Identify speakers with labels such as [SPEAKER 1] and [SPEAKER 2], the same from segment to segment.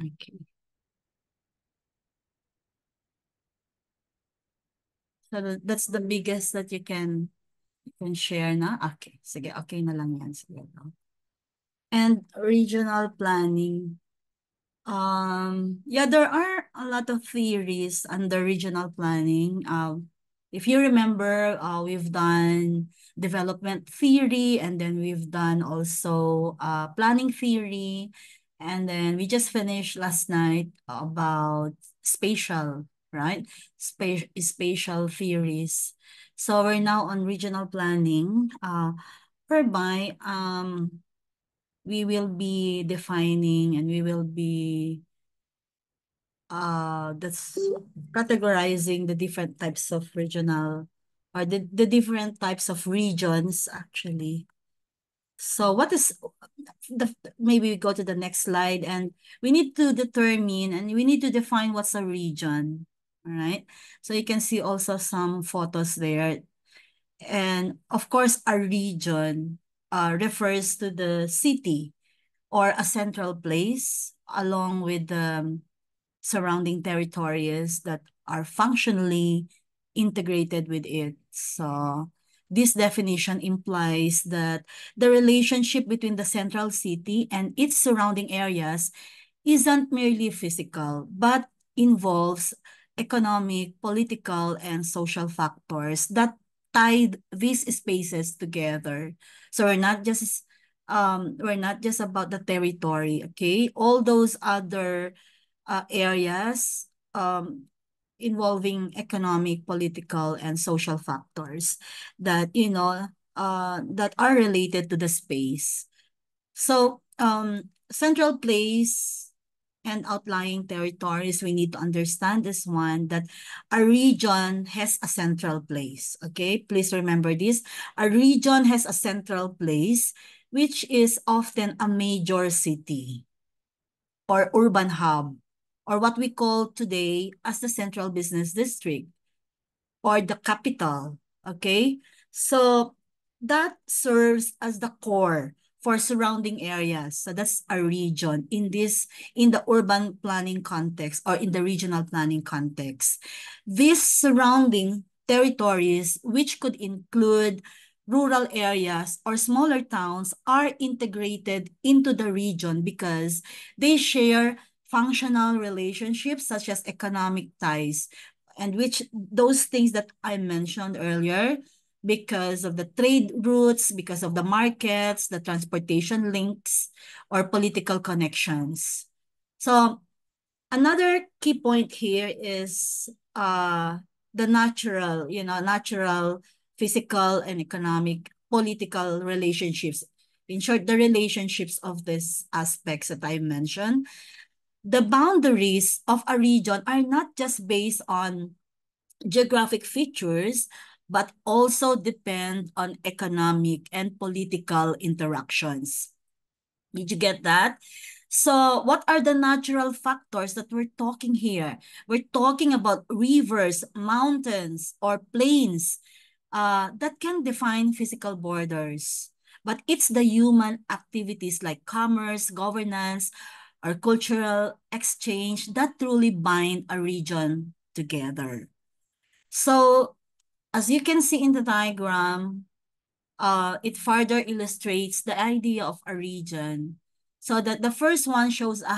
[SPEAKER 1] Okay. So that's the biggest that you can share na? Okay. Sige, okay na lang yan. Sige. No? And regional planning. Yeah, there are a lot of theories under regional planning. If you remember, we've done development theory, and then we've done also planning theory, and then we just finished last night about spatial, right? Spatial theories. So we're now on regional planning, whereby we will be defining and we will be that's categorizing the different types of regional or the different types of regions actually. So what is the maybe we go to the next slide, and we need to determine and we need to define what's a region. All right. So you can see also some photos there. And of course, a region refers to the city or a central place along with the surrounding territories that are functionally integrated with it. So this definition implies that the relationship between the central city and its surrounding areas isn't merely physical, but involves economic, political, and social factors that tied these spaces together. So we're not just about the territory, okay? All those other areas involving economic, political, and social factors that that are related to the space. So central place and outlying territories, we need to understand this one, that a region has a central place. Okay, please remember this. A region has a central place, which is often a major city or urban hub, or what we call today as the central business district or the capital. Okay, so that serves as the core for surrounding areas. So that's a region in the urban planning context or in the regional planning context. These surrounding territories, which could include rural areas or smaller towns, are integrated into the region because they share functional relationships such as economic ties, and which those things that I mentioned earlier, because of the trade routes, because of the markets, the transportation links, or political connections. So another key point here is the natural, physical, and economic, political relationships. In short, the relationships of these aspects that I mentioned. The boundaries of a region are not just based on geographic features, but also depend on economic and political interactions. Did you get that? So what are the natural factors that we're talking here? We're talking about rivers, mountains, or plains that can define physical borders. But it's the human activities like commerce, governance, or cultural exchange that truly bind a region together. So as you can see in the diagram, it further illustrates the idea of a region. So that the first one shows a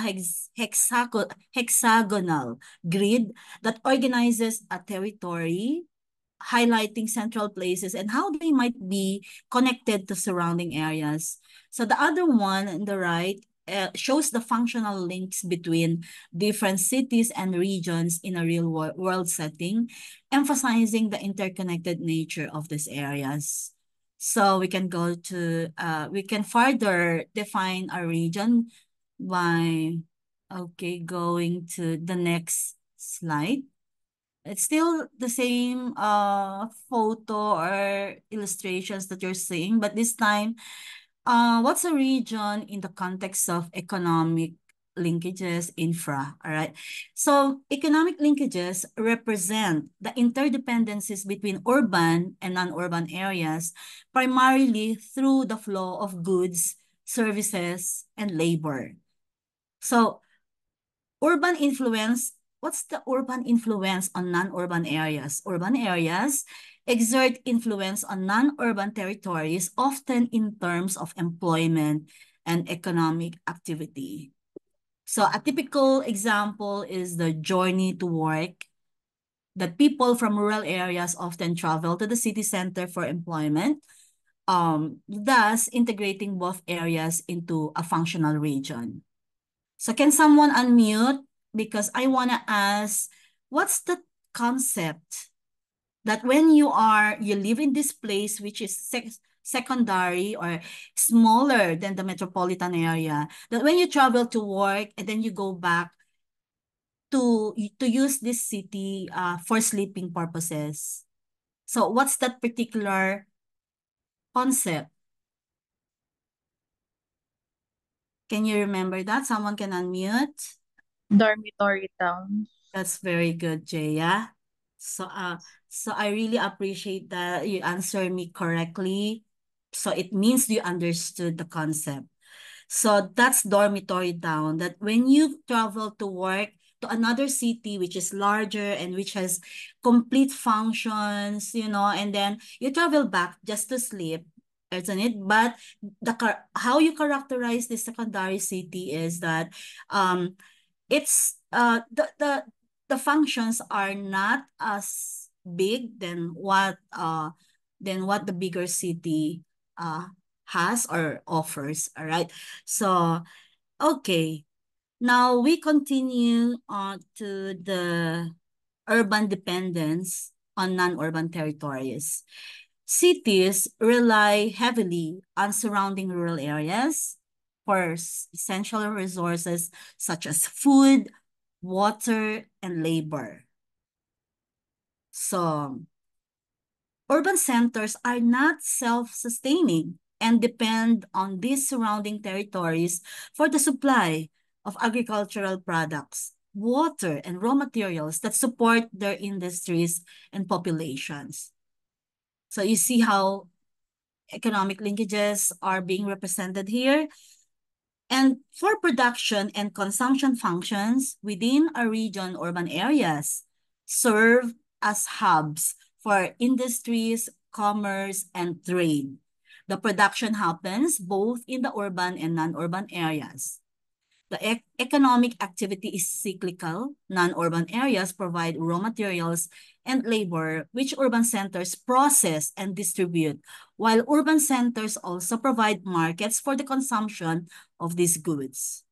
[SPEAKER 1] hexagonal grid that organizes a territory, highlighting central places and how they might be connected to surrounding areas. So the other one on the right shows the functional links between different cities and regions in a real world setting, emphasizing the interconnected nature of these areas. So we can further define a region by, okay, going to the next slide. It's still the same photo or illustrations that you're seeing, but this time, what's a region in the context of economic linkages, infra, all right? So economic linkages represent the interdependencies between urban and non-urban areas, primarily through the flow of goods, services, and labor. So urban influence, what's the urban influence on non-urban areas? Urban areas exert influence on non-urban territories, often in terms of employment and economic activity. So a typical example is the journey to work, that people from rural areas often travel to the city center for employment, thus integrating both areas into a functional region. So can someone unmute? Because I want to ask, what's the concept that when you live in this place, which is secondary or smaller than the metropolitan area, that when you travel to work and then you go back to use this city for sleeping purposes. So what's that particular concept? Can you remember that? Someone can unmute.
[SPEAKER 2] Dormitory towns.
[SPEAKER 1] That's very good, Jaya. So, so I really appreciate that you answered me correctly. So it means you understood the concept. So that's dormitory town, that when you travel to work to another city, which is larger and which has complete functions, and then you travel back just to sleep, isn't it? But how you characterize this secondary city is that it's the functions are not as big than what the bigger city has or offers. All right. So okay. Now we continue on to the urban dependence on non-urban territories. Cities rely heavily on surrounding rural areas for essential resources such as food, water, and labor. So, urban centers are not self-sustaining and depend on these surrounding territories for the supply of agricultural products, water, and raw materials that support their industries and populations. So you see how economic linkages are being represented here. And for production and consumption functions within a region, urban areas serve as hubs for industries, commerce, and trade. The production happens both in the urban and non-urban areas. The economic activity is cyclical. Non-urban areas provide raw materials and labor, which urban centers process and distribute, while urban centers also provide markets for the consumption of these goods.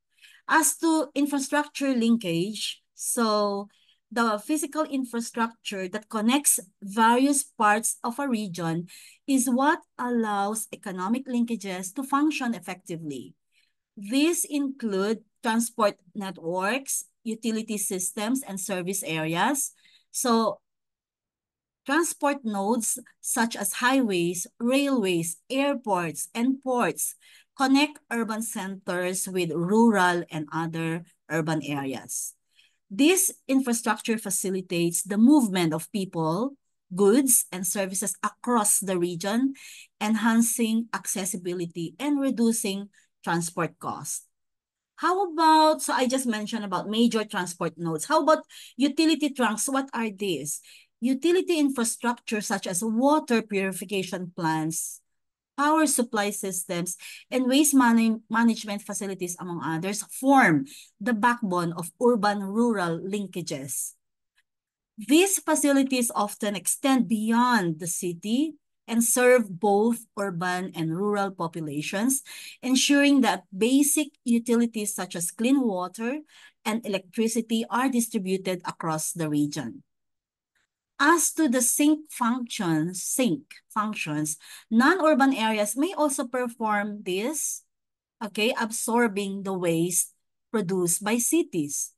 [SPEAKER 1] As to infrastructure linkage, so the physical infrastructure that connects various parts of a region is what allows economic linkages to function effectively. These include transport networks, utility systems, and service areas. So transport nodes such as highways, railways, airports, and ports connect urban centers with rural and other urban areas. This infrastructure facilitates the movement of people, goods, and services across the region, enhancing accessibility and reducing transport costs. How about, so I just mentioned about major transport nodes. How about utility trunks? What are these? Utility infrastructure such as water purification plants, power supply systems, and waste management facilities, among others, form the backbone of urban-rural linkages. These facilities often extend beyond the city and serve both urban and rural populations, ensuring that basic utilities such as clean water and electricity are distributed across the region. As to the sink functions, non-urban areas may also perform this, okay, absorbing the waste produced by cities.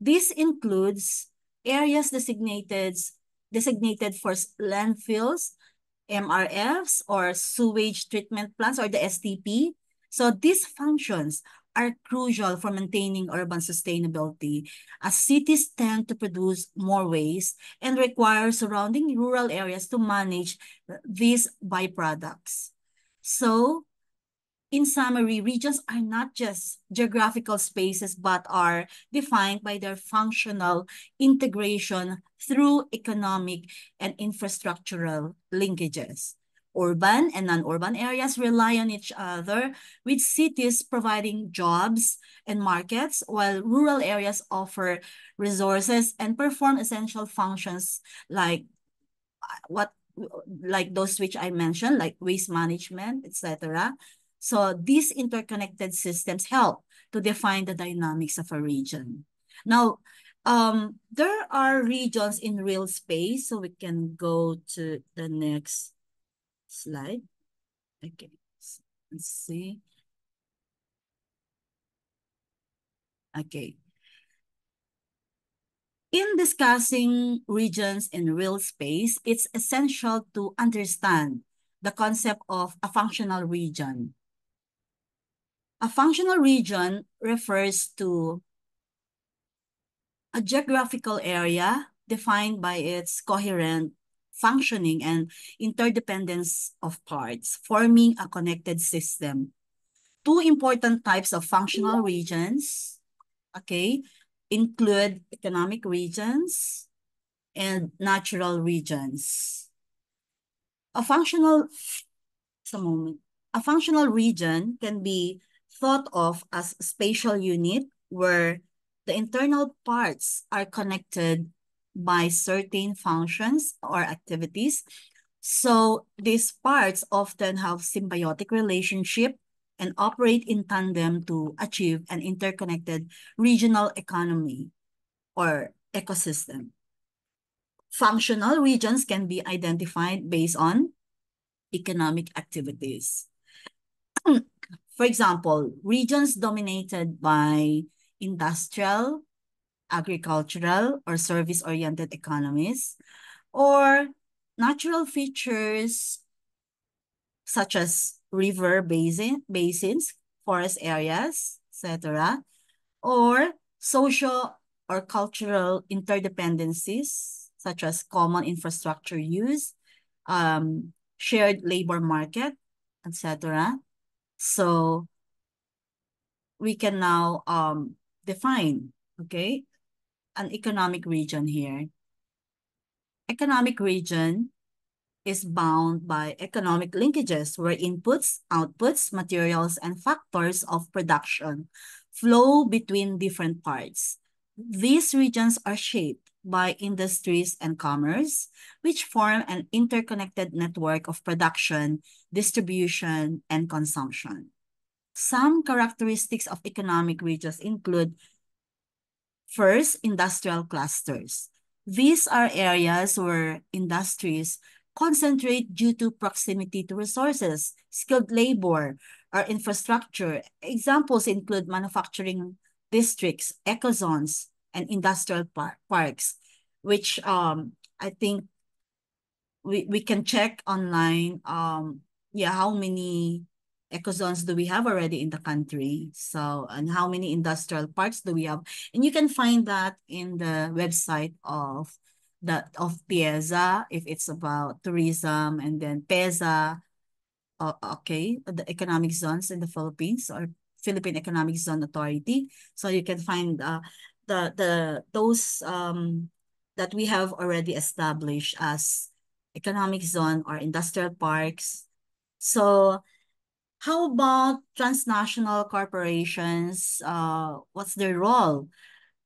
[SPEAKER 1] This includes areas designated for landfills, MRFs, or sewage treatment plants, or the STP. So these functions are crucial for maintaining urban sustainability, as cities tend to produce more waste and require surrounding rural areas to manage these byproducts. So in summary, regions are not just geographical spaces, but are defined by their functional integration through economic and infrastructural linkages. Urban and non-urban areas rely on each other, with cities providing jobs and markets, while rural areas offer resources and perform essential functions like what like those which I mentioned, like waste management, etc. So these interconnected systems help to define the dynamics of a region. Now, there are regions in real space, so we can go to the next slide. Okay, let's see. Okay. In discussing regions in real space, it's essential to understand the concept of a functional region. A functional region refers to a geographical area defined by its coherent functioning and interdependence of parts, forming a connected system. Two important types of functional regions, okay, include economic regions and natural regions. A functional a moment. A functional region can be thought of as a spatial unit where the internal parts are connected by certain functions or activities. So these parts often have symbiotic relationship and operate in tandem to achieve an interconnected regional economy or ecosystem. Functional regions can be identified based on economic activities. For example, regions dominated by industrial, agricultural, or service-oriented economies, or natural features such as basins, forest areas, etc., or social or cultural interdependencies such as common infrastructure use, shared labor market, etc. So we can now define, okay, an economic region here. Economic region is bound by economic linkages where inputs, outputs, materials, and factors of production flow between different parts. These regions are shaped by industries and commerce, which form an interconnected network of production, distribution, and consumption. Some characteristics of economic regions include, first, industrial clusters. These are areas where industries concentrate due to proximity to resources, skilled labor, or infrastructure. Examples include manufacturing districts, ecozones, and industrial parks, which I think we can check online yeah, how many ecozones do we have already in the country, so, and how many industrial parks do we have, and you can find that in the website of PIEZA if it's about tourism, and then PEZA, okay, the economic zones in the Philippines, or Philippine Economic Zone Authority. So you can find those that we have already established as economic zone or industrial parks. So how about transnational corporations? What's their role?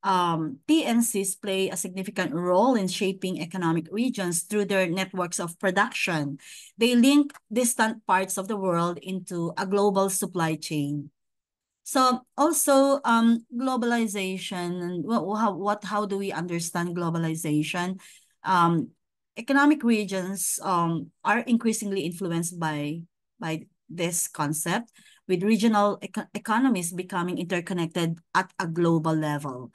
[SPEAKER 1] TNCs play a significant role in shaping economic regions through their networks of production. They link distant parts of the world into a global supply chain. So also globalization, how do we understand globalization? Um, Economic regions are increasingly influenced by this concept, with regional economies becoming interconnected at a global level.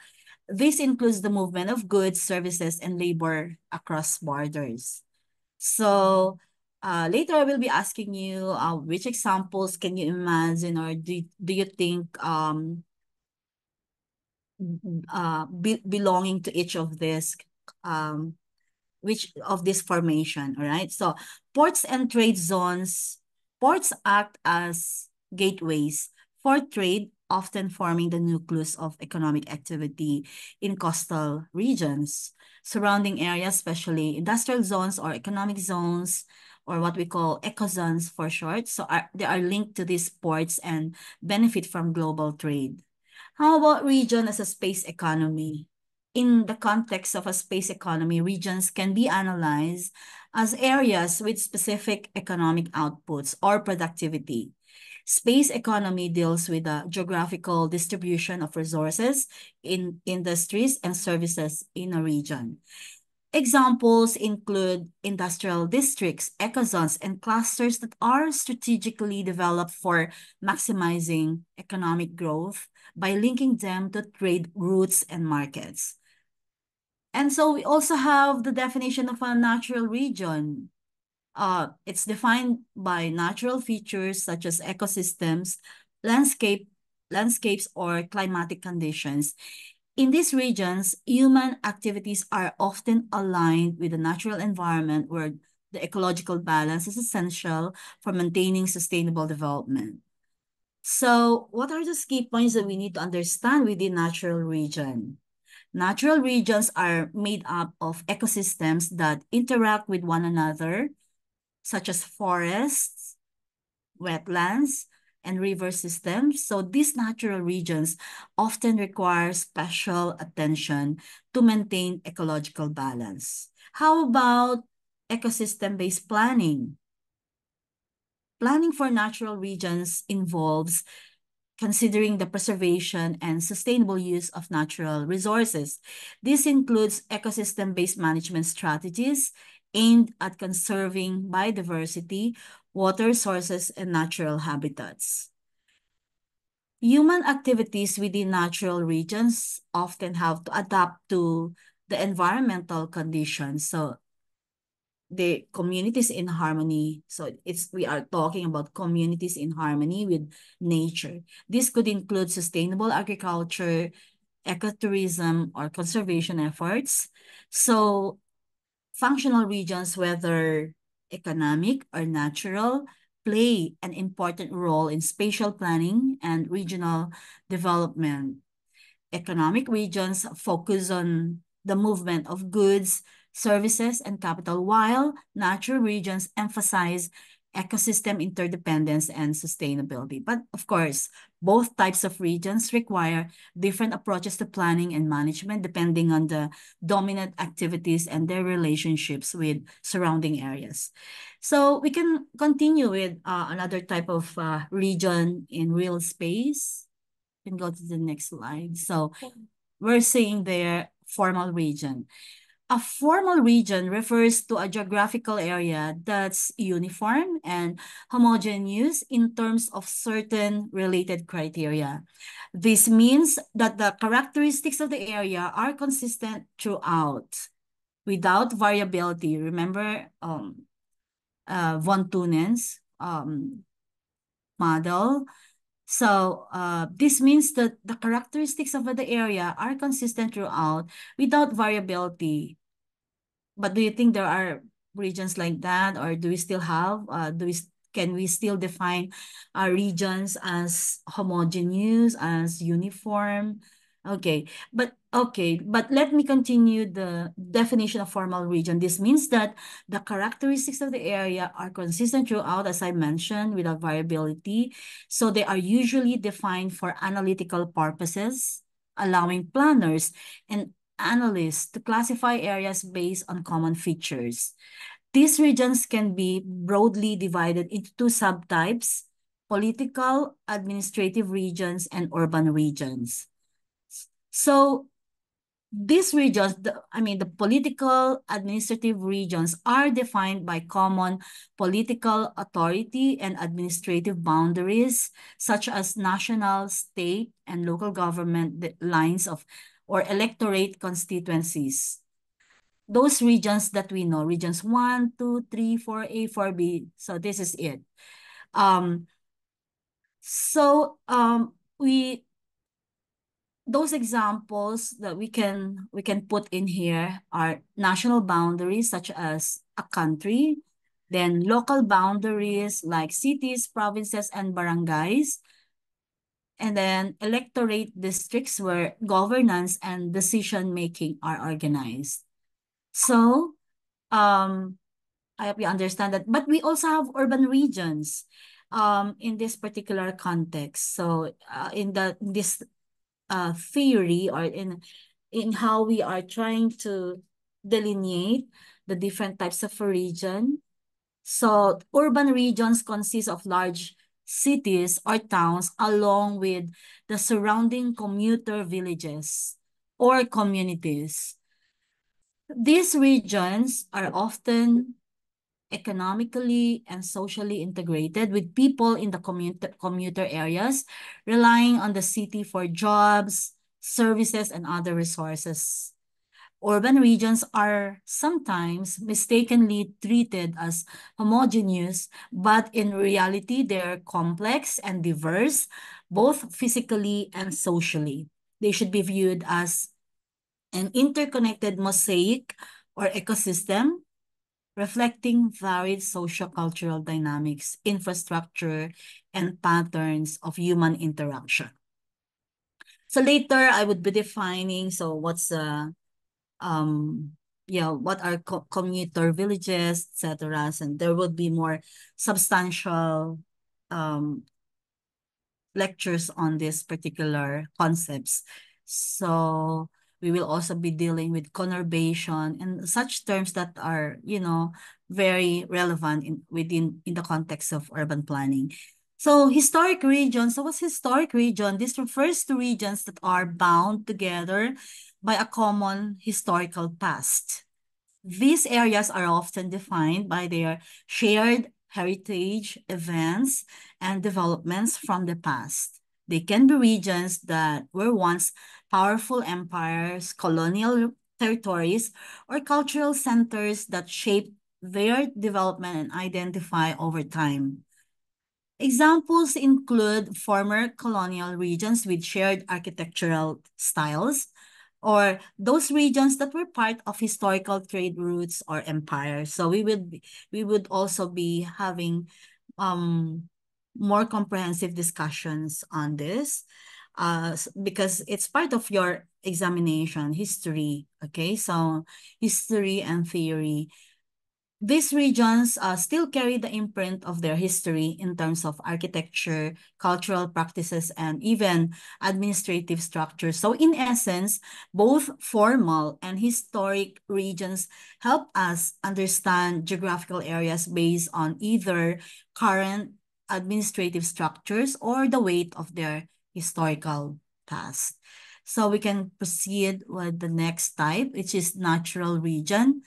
[SPEAKER 1] This includes the movement of goods, services, and labor across borders. So later I will be asking you which examples can you imagine, or do you think belonging to each of this um, which of this formation, all right? So ports and trade zones, ports act as gateways for trade, often forming the nucleus of economic activity in coastal regions. Surrounding areas, especially industrial zones or economic zones, or what we call ecozones for short, they are linked to these ports and benefit from global trade. How about region as a space economy? In the context of a space economy, regions can be analyzed as areas with specific economic outputs or productivity. Space economy deals with the geographical distribution of resources in industries and services in a region. Examples include industrial districts, ecozones, and clusters that are strategically developed for maximizing economic growth by linking them to trade routes and markets. And so we also have the definition of a natural region. It's defined by natural features such as ecosystems, landscapes, or climatic conditions. In these regions, human activities are often aligned with the natural environment where the ecological balance is essential for maintaining sustainable development. So, what are the key points that we need to understand within natural region? Natural regions are made up of ecosystems that interact with one another, such as forests, wetlands, and river systems. So these natural regions often require special attention to maintain ecological balance. How about ecosystem-based planning? Planning for natural regions involves considering the preservation and sustainable use of natural resources. This includes ecosystem-based management strategies aimed at conserving biodiversity, water sources, and natural habitats. Human activities within natural regions often have to adapt to the environmental conditions. So the communities in harmony. So we are talking about communities in harmony with nature. This could include sustainable agriculture, ecotourism, or conservation efforts. So functional regions, whether economic or natural, play an important role in spatial planning and regional development. Economic regions focus on the movement of goods, services, and capital, while natural regions emphasize ecosystem interdependence and sustainability. But of course, both types of regions require different approaches to planning and management depending on the dominant activities and their relationships with surrounding areas. So we can continue with another type of region in real space. Can go to the next slide. So we're seeing there formal region. A formal region refers to a geographical area that's uniform and homogeneous in terms of certain related criteria. This means that the characteristics of the area are consistent throughout without variability. Remember von Thunen's model. So this means that the characteristics of the area are consistent throughout without variability. But do you think there are regions like that, or do we still have, can we still define our regions as homogeneous, as uniform? Okay, but let me continue the definition of formal region. This means that the characteristics of the area are consistent throughout, as I mentioned, without variability. So they are usually defined for analytical purposes, allowing planners and analysts to classify areas based on common features. These regions can be broadly divided into two subtypes: political, administrative regions, and urban regions. So these regions, the political administrative regions are defined by common political authority and administrative boundaries, such as national, state, and local government lines of or electorate constituencies. Those regions that we know, regions 1, 2, 3, 4A, 4B. So this is it. We those examples that we can put in here are national boundaries, such as a country, Then local boundaries like cities, provinces, and barangays. And then electorate districts where governance and decision-making are organized. So, I hope you understand that. But we also have urban regions in this particular context. So in this theory, or in how we are trying to delineate the different types of a region. So urban regions consist of large cities or towns along with the surrounding commuter villages or communities. These regions are often economically and socially integrated, with people in the commuter areas relying on the city for jobs, services, and other resources. Urban regions are sometimes mistakenly treated as homogeneous, but in reality, they're complex and diverse, both physically and socially. They should be viewed as an interconnected mosaic or ecosystem reflecting varied socio-cultural dynamics, infrastructure, and patterns of human interaction. So later, I would be defining, so what's um what are commuter villages, etc. And there would be more substantial um lectures on this particular concepts. So we will also be dealing with conurbation and such terms that are, very relevant in the context of urban planning. So historic region. So what's historic region? This refers to regions that are bound together by a common historical past. These areas are often defined by their shared heritage, events, and developments from the past. They can be regions that were once powerful empires, colonial territories, or cultural centers that shaped their development and identify over time. Examples include former colonial regions with shared architectural styles, or those regions that were part of historical trade routes or empires. So we would also be having um more comprehensive discussions on this because it's part of your examination, history. Okay, so history and theory. These regions still carry the imprint of their history in terms of architecture, cultural practices, and even administrative structures. So in essence, both formal and historic regions help us understand geographical areas based on either current administrative structures or the weight of their historical past. So we can proceed with the next type, which is natural region.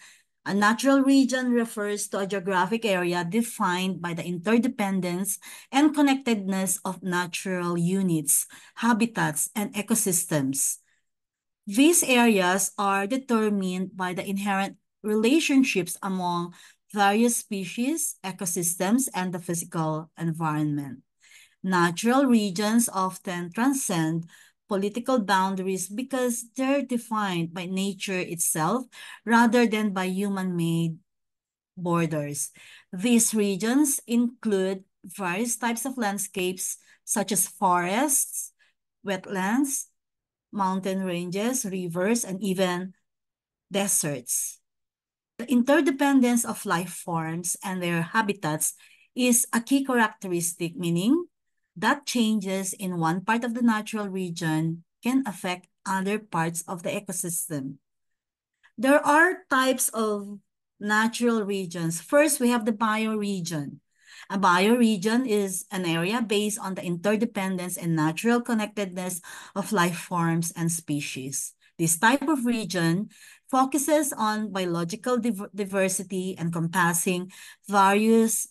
[SPEAKER 1] A natural region refers to a geographic area defined by the interdependence and connectedness of natural units, habitats, and ecosystems. These areas are determined by the inherent relationships among various species, ecosystems, and the physical environment. Natural regions often transcend political boundaries because they're defined by nature itself rather than by human-made borders. These regions include various types of landscapes such as forests, wetlands, mountain ranges, rivers, and even deserts. The interdependence of life forms and their habitats is a key characteristic, meaning that changes in one part of the natural region can affect other parts of the ecosystem. There are types of natural regions. First, we have the bioregion. A bioregion is an area based on the interdependence and natural connectedness of life forms and species. This type of region focuses on biological diversity, encompassing various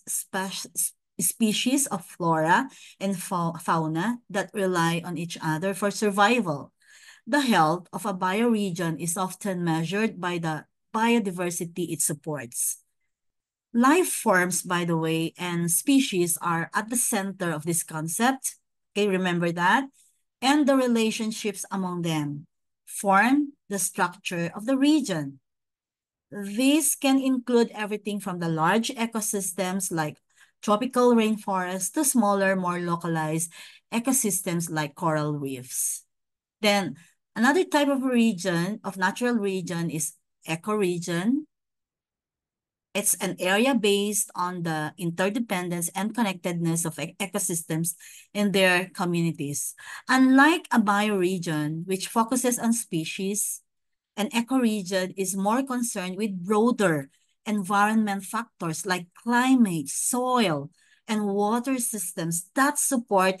[SPEAKER 1] species of flora and fauna that rely on each other for survival. The health of a bioregion is often measured by the biodiversity it supports. Life forms, by the way, and species are at the center of this concept. Okay, remember that? And the relationships among them form the structure of the region. This can include everything from the large ecosystems like tropical rainforests to smaller, more localized ecosystems like coral reefs. Then another type of region, of natural region, is ecoregion. It's an area based on the interdependence and connectedness of ecosystems in their communities. Unlike a bioregion, which focuses on species, an ecoregion is more concerned with broader environment factors like climate, soil, and water systems that support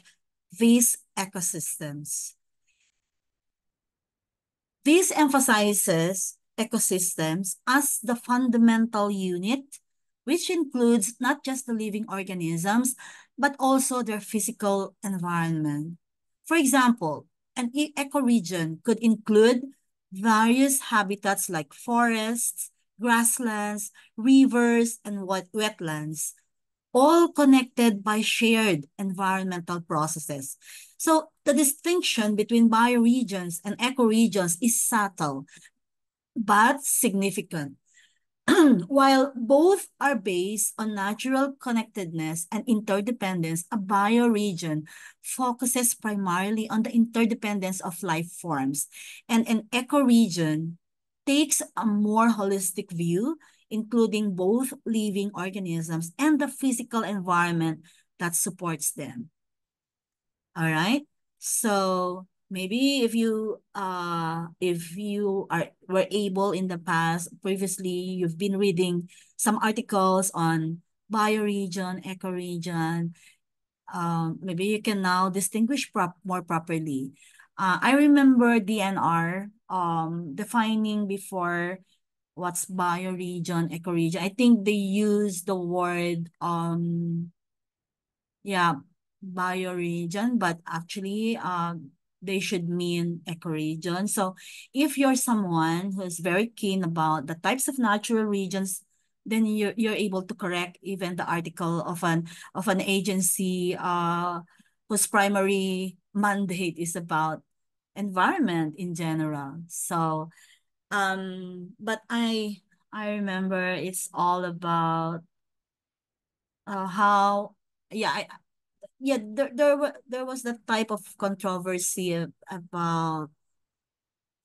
[SPEAKER 1] these ecosystems. This emphasizes ecosystems as the fundamental unit, which includes not just the living organisms, but also their physical environment. For example, an ecoregion could include various habitats like forests, grasslands, rivers, and wetlands, all connected by shared environmental processes. So the distinction between bioregions and ecoregions is subtle but significant. While both are based on natural connectedness and interdependence, a bioregion focuses primarily on the interdependence of life forms, and an ecoregion takes a more holistic view, including both living organisms and the physical environment that supports them. All right. So maybe if you were able in the past, previously you've been reading some articles on bioregion, ecoregion, maybe you can now distinguish more properly. I remember DNR defining before what's bioregion, ecoregion. I think they use the word yeah, bioregion, but actually, they should mean ecoregion. So if you're someone who's very keen about the types of natural regions, then you're able to correct even the article of an agency whose primary mandate is about environment in general. So but I remember it's all about how yeah yeah, there was that type of controversy about,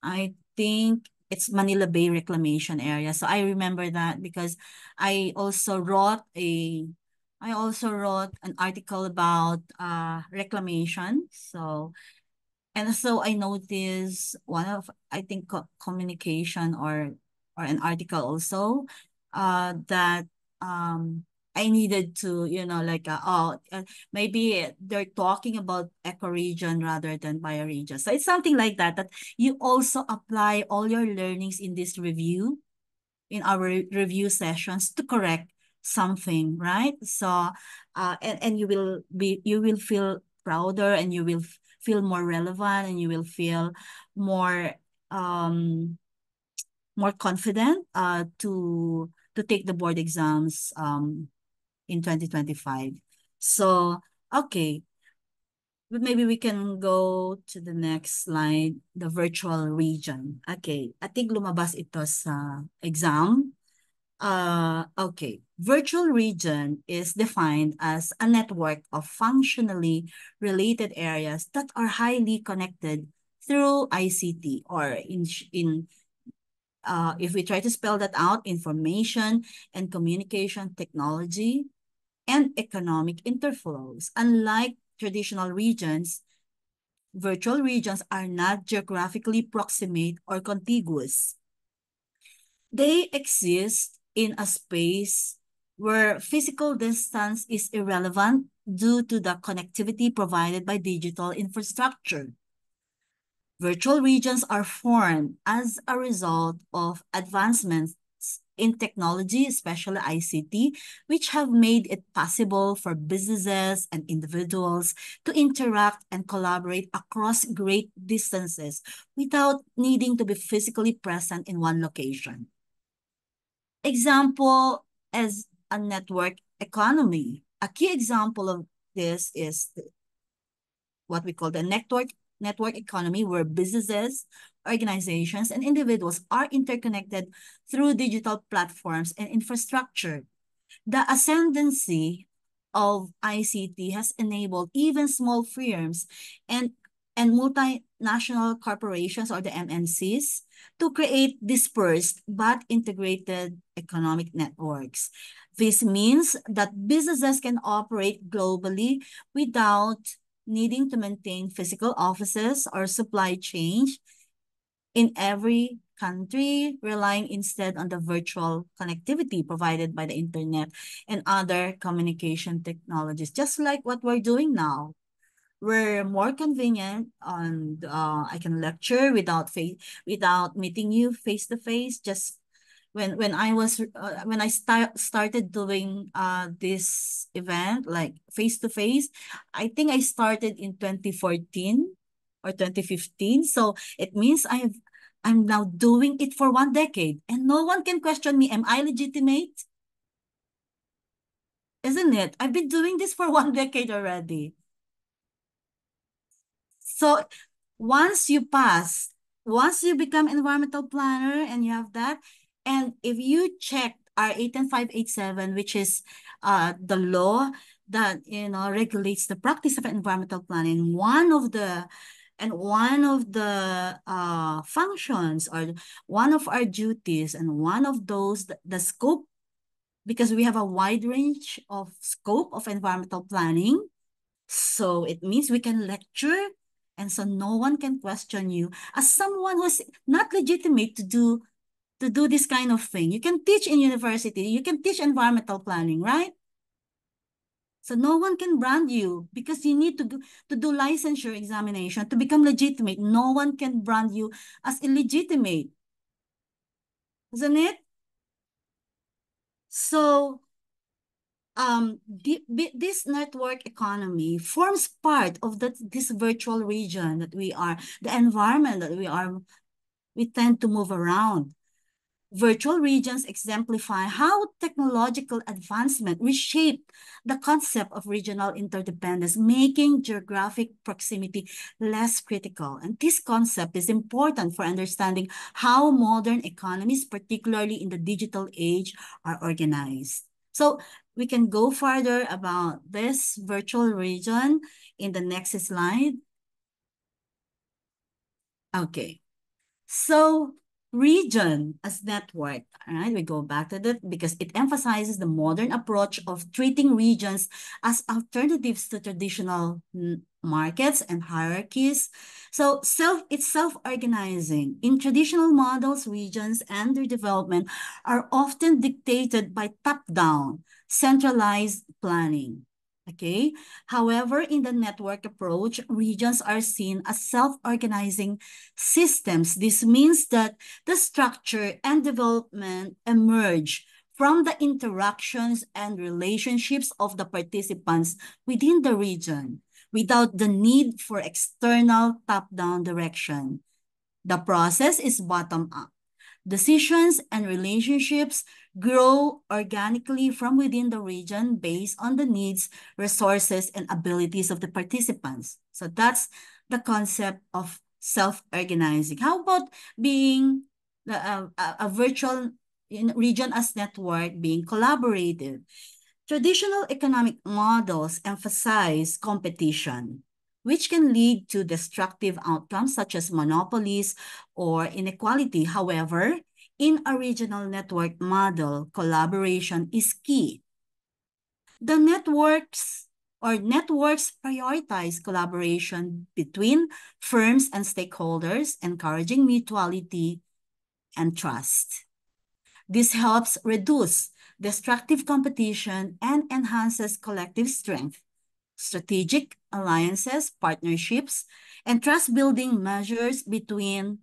[SPEAKER 1] I think it's Manila Bay Reclamation Area. So I remember that because I also wrote a I also wrote an article about reclamation. And so I noticed one of, I think, communication or an article also that um I needed to, like maybe they're talking about ecoregion rather than bioregion. So it's something like that, that you also apply all your learnings in this review, in our review sessions to correct something, right? So and you will feel prouder, and you will feel more relevant, and you will feel more um more confident to take the board exams in 2025. So okay, maybe we can go to the next slide, the virtual region. Okay, I think lumabas ito sa exam. Okay. Virtual region is defined as a network of functionally related areas that are highly connected through ICT, or if we try to spell that out, information and communication technology and economic interflows. Unlike traditional regions, virtual regions are not geographically proximate or contiguous. They exist in a space where physical distance is irrelevant due to the connectivity provided by digital infrastructure. Virtual regions are formed as a result of advancements in technology, especially ICT, which have made it possible for businesses and individuals to interact and collaborate across great distances without needing to be physically present in one location. Example as a network economy. A key example of this is what we call the network economy where businesses, organizations, and individuals are interconnected through digital platforms and infrastructure. The ascendancy of ICT has enabled even small firms and, and multinational corporations, or the MNCs, to create dispersed but integrated economic networks. This means that businesses can operate globally without needing to maintain physical offices or supply chains in every country, relying instead on the virtual connectivity provided by the internet and other communication technologies, just like what we're doing now. We're more convenient on I can lecture without meeting you face to face. Just when I was when I started doing this event like face to face, I think I started in 2014 or 2015. So it means I'm now doing it for 1 decade, and no one can question me. Am I legitimate? Isn't it? I've been doing this for 1 decade already. So once you pass, once you become environmental planner and you have that, and if you check our 18587, which is the law that regulates the practice of environmental planning, one of the functions, or one of our duties, and one of those the scope, because we have a wide range of scope of environmental planning, so it means we can lecture, and so no one can question you as someone who's not legitimate to do this kind of thing. You can teach in university, you can teach environmental planning, right? So no one can brand you because you need to do licensure examination to become legitimate. No one can brand you as illegitimate, isn't it? So this network economy forms part of this virtual region that we are, the environment that we tend to move around. Virtual regions exemplify how technological advancement reshaped the concept of regional interdependence, making geographic proximity less critical. And this concept is important for understanding how modern economies, particularly in the digital age, are organized. So we can go further about this virtual region in the next slide. Okay. So region as network, all right, we go back to that because it emphasizes the modern approach of treating regions as alternatives to traditional markets and hierarchies. So it's self-organizing. In traditional models, regions and their development are often dictated by top-down, centralized planning. Okay. However, in the network approach, regions are seen as self-organizing systems. This means that the structure and development emerge from the interactions and relationships of the participants within the region without the need for external top-down direction. The process is bottom-up. Decisions and relationships grow organically from within the region based on the needs, resources, and abilities of the participants. So that's the concept of self-organizing. How about being a virtual region as network being collaborative? Traditional economic models emphasize competition, which can lead to destructive outcomes such as monopolies or inequality. However, in a regional network model, collaboration is key. The networks prioritize collaboration between firms and stakeholders, encouraging mutuality and trust. This helps reduce destructive competition and enhances collective strength. Strategic alliances, partnerships, and trust-building measures between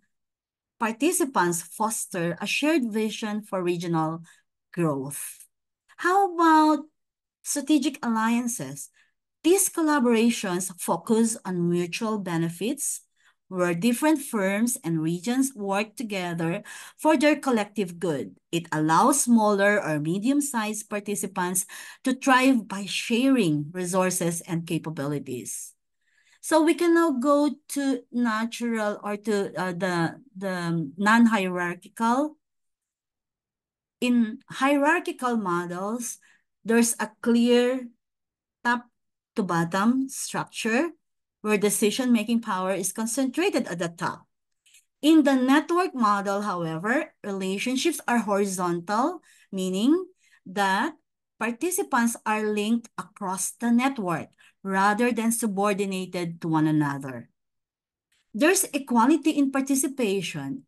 [SPEAKER 1] participants foster a shared vision for regional growth. How about strategic alliances? These collaborations focus on mutual benefits, where different firms and regions work together for their collective good. It allows smaller or medium-sized participants to thrive by sharing resources and capabilities. So we can now go to natural or to the non-hierarchical. In hierarchical models, there's a clear top to bottom structure where decision-making power is concentrated at the top. In the network model, however, relationships are horizontal, meaning that participants are linked across the network rather than subordinated to one another. There's equality in participation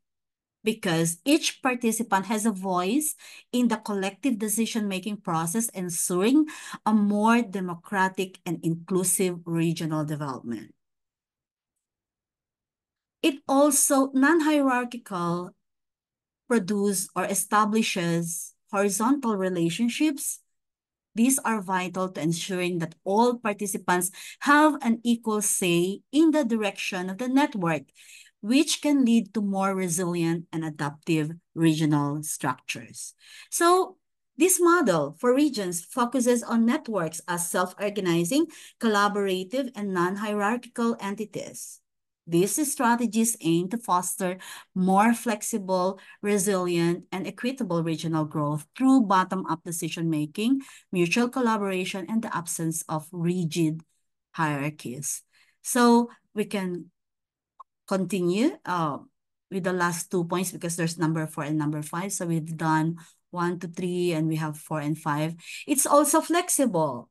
[SPEAKER 1] because each participant has a voice in the collective decision-making process, ensuring a more democratic and inclusive regional development. It also non-hierarchical produce or establishes horizontal relationships. These are vital to ensuring that all participants have an equal say in the direction of the network, which can lead to more resilient and adaptive regional structures. So this model for regions focuses on networks as self-organizing, collaborative, and non-hierarchical entities. These strategies aim to foster more flexible, resilient, and equitable regional growth through bottom-up decision-making, mutual collaboration, and the absence of rigid hierarchies. So we can continue with the last 2 points because there's number 4 and number 5. So we've done 1 to 3 and we have 4 and 5. It's also flexible.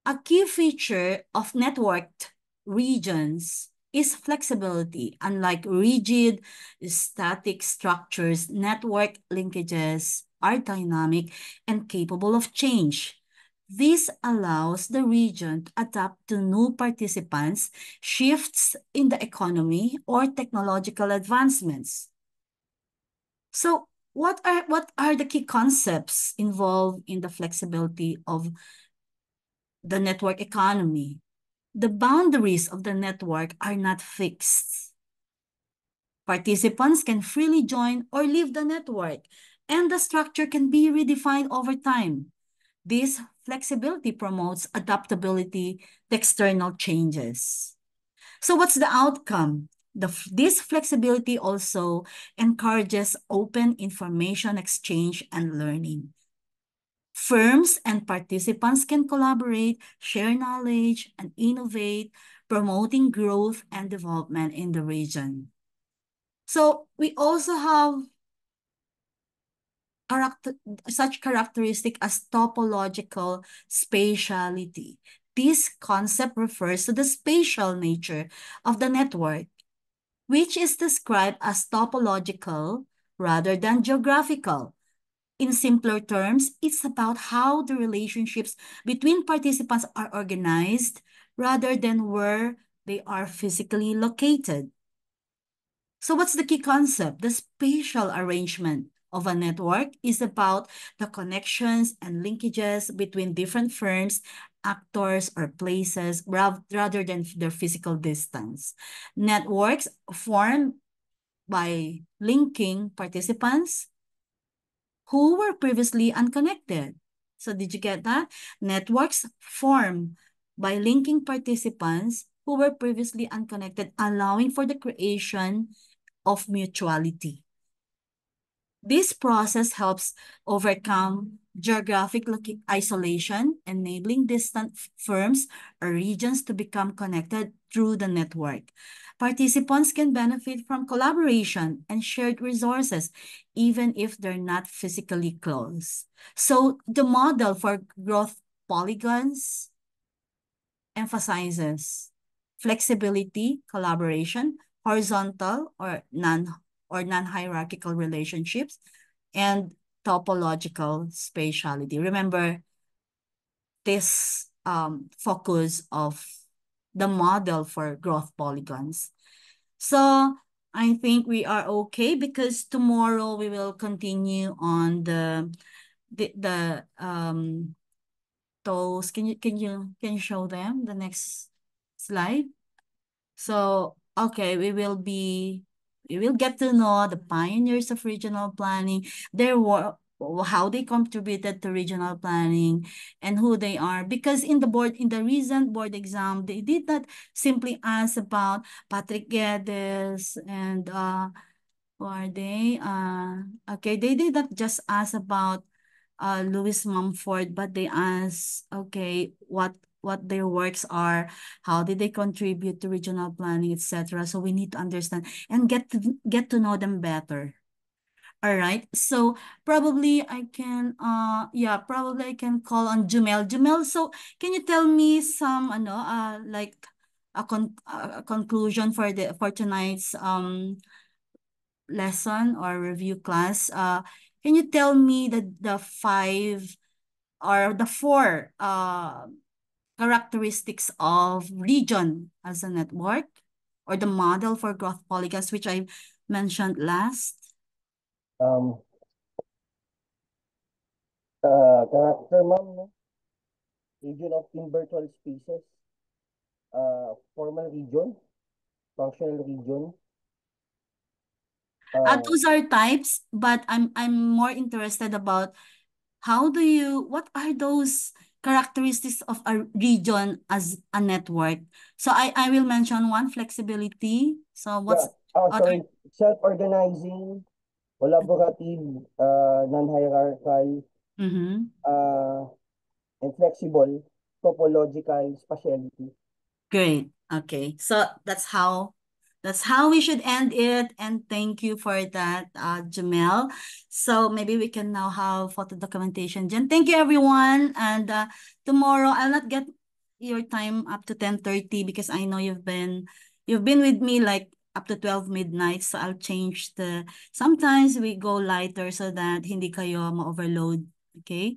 [SPEAKER 1] A key feature of networked regions is flexibility. Unlike rigid, static structures, network linkages are dynamic and capable of change. This allows the region to adapt to new participants, shifts in the economy, or technological advancements. So what are the key concepts involved in the flexibility of the network economy? The boundaries of the network are not fixed. Participants can freely join or leave the network, and the structure can be redefined over time. This flexibility promotes adaptability to external changes. So what's the outcome? This flexibility also encourages open information exchange and learning. Firms and participants can collaborate, share knowledge, and innovate, promoting growth and development in the region. So we also have such characteristic as topological spatiality. This concept refers to the spatial nature of the network, which is described as topological rather than geographical. In simpler terms, it's about how the relationships between participants are organized rather than where they are physically located. So what's the key concept? The spatial arrangement of a network is about the connections and linkages between different firms, actors, or places rather than their physical distance. Networks formed by linking participants who were previously unconnected. So did you get that? Networks form by linking participants who were previously unconnected, allowing for the creation of mutuality. This process helps overcome geographic isolation, enabling distant firms or regions to become connected through the network. Participants can benefit from collaboration and shared resources, even if they're not physically close. So the model for growth polygons emphasizes flexibility, collaboration, horizontal or non-hierarchical relationships, and topological spatiality. Remember this focus of the model for growth polygons. So I think we are okay because tomorrow we will continue on the those. Can you show them the next slide? So, okay, we will get to know the pioneers of regional planning, their work, how they contributed to regional planning and who they are. Because in the recent board exam, they did not simply ask about Patrick Guedes and who are they? Okay, they did not just ask about Louis Mumford, but they asked, okay, what their works are, how did they contribute to regional planning, etc. So we need to understand and get to know them better. All right. So probably I can yeah, probably I can call on Jumel. Jumel, so can you tell me some like a conclusion for the for tonight's lesson or review class? Can you tell me the five or the four characteristics of region as a network or the model for growth polygons, which I mentioned last?
[SPEAKER 3] Um, Character, ma'am, no? Region of invertible species, formal region, functional region, uh,
[SPEAKER 1] Those are types, but I'm more interested about what are those characteristics of a region as a network? So I will mention one, flexibility. So
[SPEAKER 3] yeah,
[SPEAKER 1] what are
[SPEAKER 3] sorry, self-organizing, collaborative, non-hierarchical,
[SPEAKER 1] mm-hmm.
[SPEAKER 3] uh, and flexible, topological spatiality.
[SPEAKER 1] Great. Okay. So that's how we should end it. And thank you for that, Jamel. So maybe we can now have photo documentation. Jen, thank you everyone. And tomorrow I'll not get your time up to 10:30 because I know you've been with me like up to 12 midnight. So I'll change sometimes we go lighter so that hindi kayo ma-overload. Okay?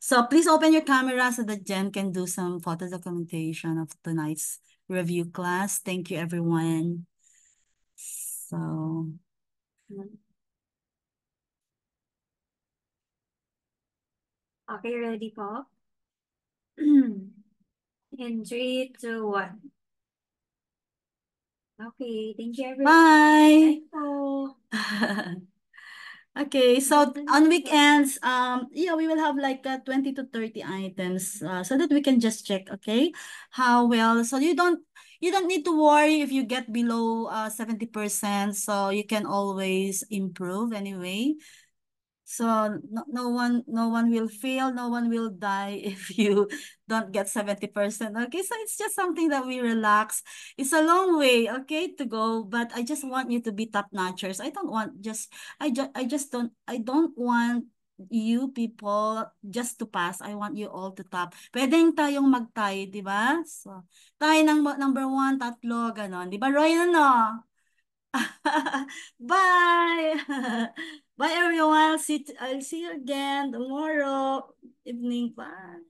[SPEAKER 1] So please open your camera so that Jen can do some photo documentation of tonight's review class. Thank you, everyone. So,
[SPEAKER 4] Okay, ready po? In 3, 2, 1. Okay, thank you everyone.
[SPEAKER 1] bye.
[SPEAKER 4] Bye po.
[SPEAKER 1] Okay, so on weekends, yeah, we will have like 20 to 30 items, so that we can just check, okay, how well. So you don't need to worry if you get below 70%. So you can always improve anyway. So no one will fail, no one will die if you don't get 70%. Okay, so it's just something that we relax. It's a long way, okay, to go, but I just want you to be top notchers. I don't want just I don't want you people just to pass. I want you all to top. Pwedeng tayong mag-tie, di ba? So, tie ng number 1, tatlo, ganon. Di ba, Roy, ano? Bye. Bye everyone. I'll see you again tomorrow evening. Bye.